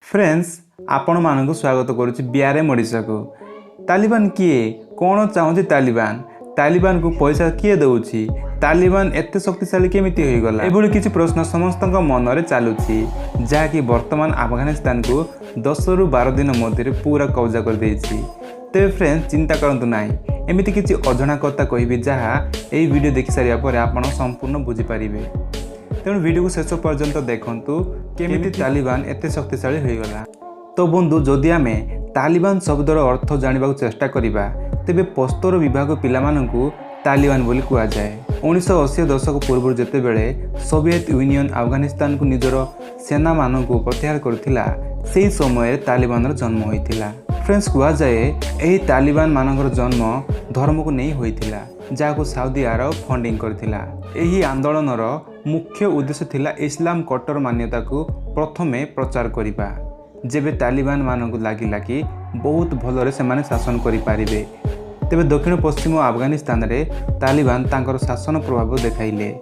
Friends आपण मानक स्वागत करुच्ची बीआरएम ओडिशा को। तालिबान किए कौन चाहूँ तालिबान तालिबान को पैसा किए दौची तालिबान एत शक्तिशाली केमिति होइगला एभली किछि प्रश्न समस्त मन में चलुछि जहाँकि वर्तमान अफगानिस्तान को 10 रु 12 दिन मध्य पूरा कब्जा कर देछि। तेरे फ्रेंड्स चिंता करंतु नाही एमिति किछि अजଣା कथा कहबी जहाँ एई वीडियो देखि सारिया परे आपण संपूर्ण बुझी पारिबे। तेणु वीडियो को शेष पर्यंत देखंतु केमिति तालिबान एते शक्तिशाली होइगला। तो बंधु जदि आमे तालिबान शब्दर अर्थ जानिबाकु चेष्टा करिबा तेबे पस्तोर विभाग पिलामानंकु तालिबान बोली कुआ जाए। 1980 दशक पूर्व जेतेबेले सोवियत यूनियन अफगानिस्तान को निजर सेना मानंकु प्रत्याहार करथिला सेही समय तालिबानर जन्म होइथिला। फ्रेंड्स कुआ जाए एही तालिबान मानकर जन्म धर्म को नहीं होइथिला जाको सऊदी अरब फंडिंग करथिला। एही आंदोलनर मुख्य उद्देश्य थिला इस्लाम कट्टर मान्यता को प्रथमे प्रचार करिबा जेबे तालिबान मानकु लागिला कि बहुत भलरे सेमाने शासन करि पारिबे तेबे दक्षिण पश्चिम अफगानिस्तान रे तालिबान तांकर शासन प्रभाव देखाइले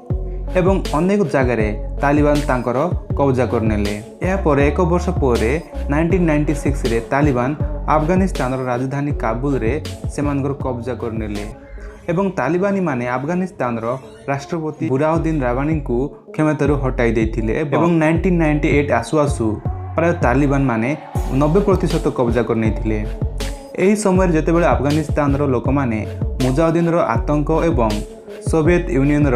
एवं अनेक जगह तालिबान तांकर कब्जा करनेले। या पर एक वर्ष पर 1996 रे तालिबान अफगानिस्तान राजधानी काबुल रे सेमानकर कब्जा करनेले एवं तालिबानी माने अफगानिस्तान राष्ट्रपति बुरहानुद्दीन रब्बानी को क्षमतारू हटाई देथिले एवं 1998 आसु आसु प्राय तालिबान माने 90% कब्जा करनेथिले। एही समय जेतेबेले अफगानिस्तान लोक माने मुजाहिदीन आतंक एवं सोवियत यूनियन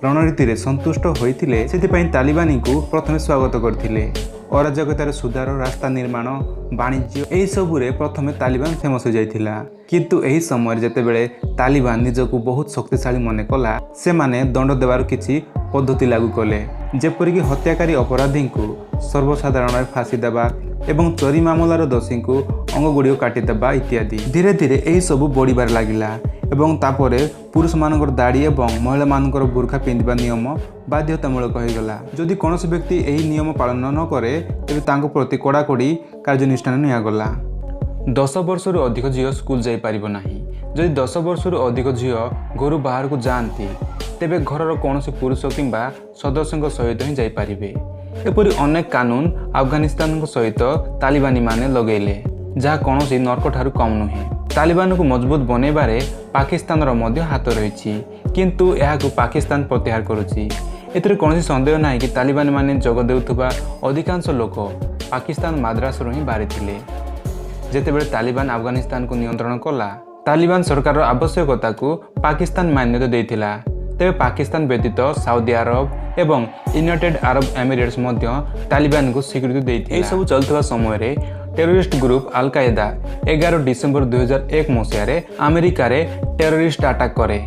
रणनीति रे संतुष्ट होइथिले सेतिपई तालिबानी को प्रथमे स्वागत करथिले। अराजकतार सुधार रास्ता निर्माण वाणिज्य एही सबुरे प्रथमे तालिबान फेमस हो जाइथिला। किंतु एही समय जेतेबेले तालिबान निजको बहुत शक्तिशाली मने कला से माने दंड देवार किछि पद्धति लागू कले जेपरिक हत्याकारी अपराधी को सर्वसाधारण फांसी देवा एवं चोरी मामलार दोषी को अंग गुड़ी काटिदेवा इत्यादि। धीरे धीरे यही सब बढ़िबार लागिला एवं तापरे पुरुष मानकर दाढ़ी एवं महिला मानकर बुर्खा पिंधिबा नियम बाध्यतामूलक होइगला। जदि कौनसी व्यक्ति यही नियम पालन न करे तेबे तांको प्रति कड़ाकड़ी कार्यानुष्ठान नियागला। 10 वर्ष रु अधिक झील स्कूल जाई पारिबो नाही। जदि 10 वर्ष रु अधिक झील घर बाहर को जाती तेबे घरर कौनसी पुरुष किंबा सदस्य सहित ही जाई पारिबे। एपरि अनेक कानून अफगानिस्तान सहित तालिबानी माने लगेले जहाँ कौनसी नर्क ठारू कम नुहे। तालिबान को मजबूत बनैबारे पाकिस्तान मध्य हाथ रही किंतु यह पाकिस्तान प्रत्याहार करुच्ची। एतिर कौनसी संदेह नहीं कि तालिबान माने जग देउथुबा अधिकांश लोक पाकिस्तान माद्रास ही बाहरी थिले। जेतेबेले तालिबान अफगानिस्तान को नियंत्रण कला तालिबान सरकार आवश्यकता को पाकिस्तान मान्यता देइथिला तेबे पाकिस्तान व्यतीत सऊदी अरब एवं यूनाइटेड अरब एमिरेट्स मध्य तालिबान को स्वीकृति देइथिला। ए सब चलथिबा समय रे टेरोरिस्ट ग्रुप अल कायदा 11 डिसेम्बर 2001 मसीह अमेरिका रे टेरोरिस्ट अटैक करे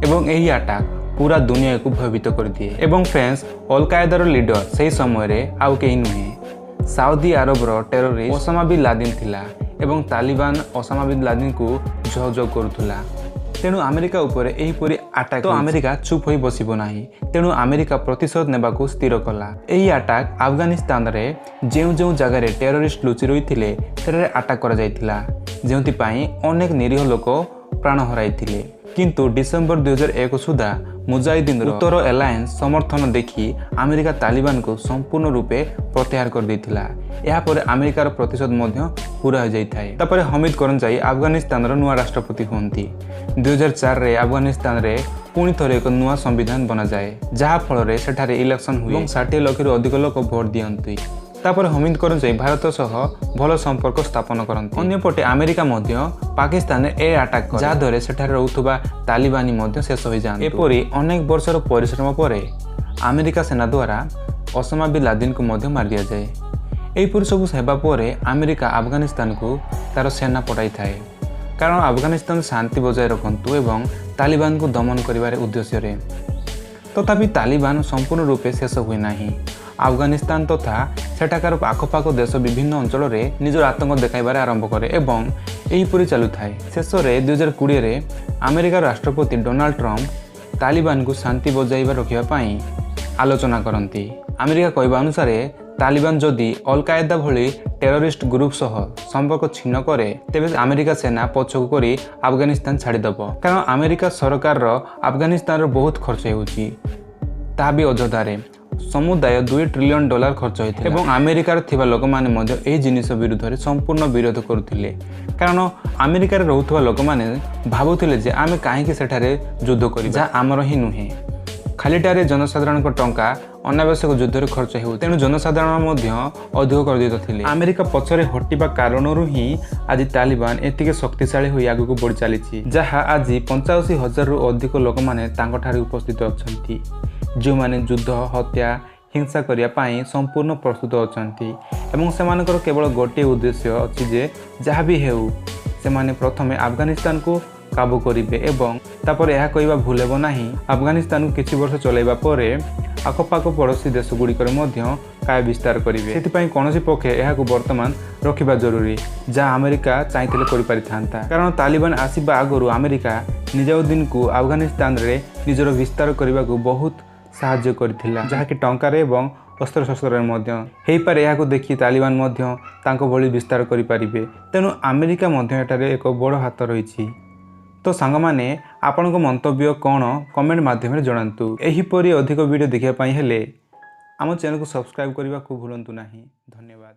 एवं यही अटैक पूरा दुनिया को भयभीत कर दिए। एवं फ्रेंड्स अल कायदार लीडर से समय रे आउ केही नुहे सऊदी अरब रो टेरोरिस्ट ओसामा बिन लादेन थिला एवं तालिबान ओसामा बिन लादेन को सहयोग करुथुला। तेणु अमेरिका उपरे एहीपरि अटैक तो अमेरिका चुप होई बसिबो नाही। तेणु अमेरिका प्रतिशोध नेबाकू स्थिर कला। एही अटैक अफगानिस्तान रे जो जगह रे टेरोरिस्ट लुचि रहिथिले तेरे अटैक करा जायथिला जेउथि पई अनेक निरीह लोक प्राण हराइथिले। किंतु डिसेम्बर 2001 सुधा मुजाहिदीन उत्तर एलायंस समर्थन देखि अमेरिका तालिबान को संपूर्ण रूपे प्रत्याहार कर देथिला। या पर अमेरिकार प्रतिशोध मध्य पूरा हो जाई थाए। तापर हमीद करंजाई अफगानिस्तान रो नुआ राष्ट्रपति होंती। 2004 रे अफगानिस्तान रे पुणी थरे एक नुआ संविधान बना जाए जहाँ फल रे सेठारे इलेक्शन हुए और 60 लाख रु अधिक लोक भोट दियंती। तापर हमीद करंजाई भारत सह भल संपर्क स्थापन करंती। अन्यपटे अमेरिका मध्य पाकिस्तान ए अटैक कर जहाँ द्वारा सेठारे रहउथुबा तालिबानी मध्य शेष हो जाए। एपरि अनेक वर्षर परिश्रम परे अमेरिका सेना द्वारा ओसामा बिन लादेन को मध्य मार दिया जाए। एहीपरि सब हेबा परे अमेरिका अफगानिस्तान को तार सेना पठाई थाए कारण अफगानिस्तान शांति बजाय रखंतु एवं तालिबान को दमन करिवारे उद्देश्य रे। तथापि तालिबान संपूर्ण रूपे शेष हुए नाही। अफगानिस्तान तथा सेठाकार आखपाख देश विभिन्न अंचल में निजर आतंक देखाइबारे आरंभ करे एवं एहीपरि चालू थाए। शेष रे 2020 रे अमेरिका राष्ट्रपति डोनाल्ड ट्रम्प तालिबान को शांति बजाइबा रखिबा पई आलोचना करती। अमेरिका कहवा अनुसार तालिबान जदि अल कायदा भली टेरोरिस्ट ग्रुप सह संपर्क छिन्न करे तेबे अमेरिका सेना पछकु करी अफगानिस्तान छाड़ीदेव कारण अमेरिका सरकार अफगानिस्तान बहुत खर्च होउची ता भी अजदारे समुदाय $2 ट्रिलियन खर्च होता है। अमेरिकार थिबा लोक माने मध्य एही जिनिस विरुद्ध संपूर्ण विरोध करुथिले, कारण अमेरिकार रहउथबा लोक माने भाबुथिले जे आमे काहेकि सेठारे युद्ध करिबा, जा आमर ही नुहे। खालीटारे जनसाधारण टंका अनावश्यक युद्ध खर्च हो, तेणु जनसाधारण अधिक क्रोधित थिले। अमेरिका पछरे हटिबा कारणरू ही आज तालिबान एतिके शक्तिशाली होई आगु बढ़ी चली, जहाँ आज 85,000 रु अधिक लोक माने तांको ठारे उपस्थित अछंती, जो माने युद्ध हत्या हिंसा करिया पाई संपूर्ण प्रस्तुत अछंती। एवं सेमानकर केवल गोटे उद्देश्य अछि जे जहाँ भी हेउ से माने प्रथमे अफगानिस्तान को काबू करिवे एवं तापर यह कहवा भूल हेबो नाही अफगानिस्तान को किछि वर्ष चलाइबा परे आखपाख पड़ोशी देश गुड़िकर काय विस्तार करेंगे। से कौन पक्षे यह बर्तमान रखा जरूरी, जहाँ अमेरिका चाहिए कर, कारण तालिबान आसवा आगु अमेरिका निजाउद्दीन को अफगानिस्तान रे निजर विस्तार करने को बहुत साहाय्य करथिला, जहाँकि टंकार एवं अस्त्र शस्त्र यह देखी तालिबान भली विस्तार करें। तेणु अमेरिका एटारे एक बड़ हाथ रही। तो सांग माने आपनको मंतव्य कौन कमेंट माध्यम जनातु। एहीपरि अधिक वीडियो देखिया हेले आम चैनल को सब्सक्राइब करने को भूलु नहीं। धन्यवाद।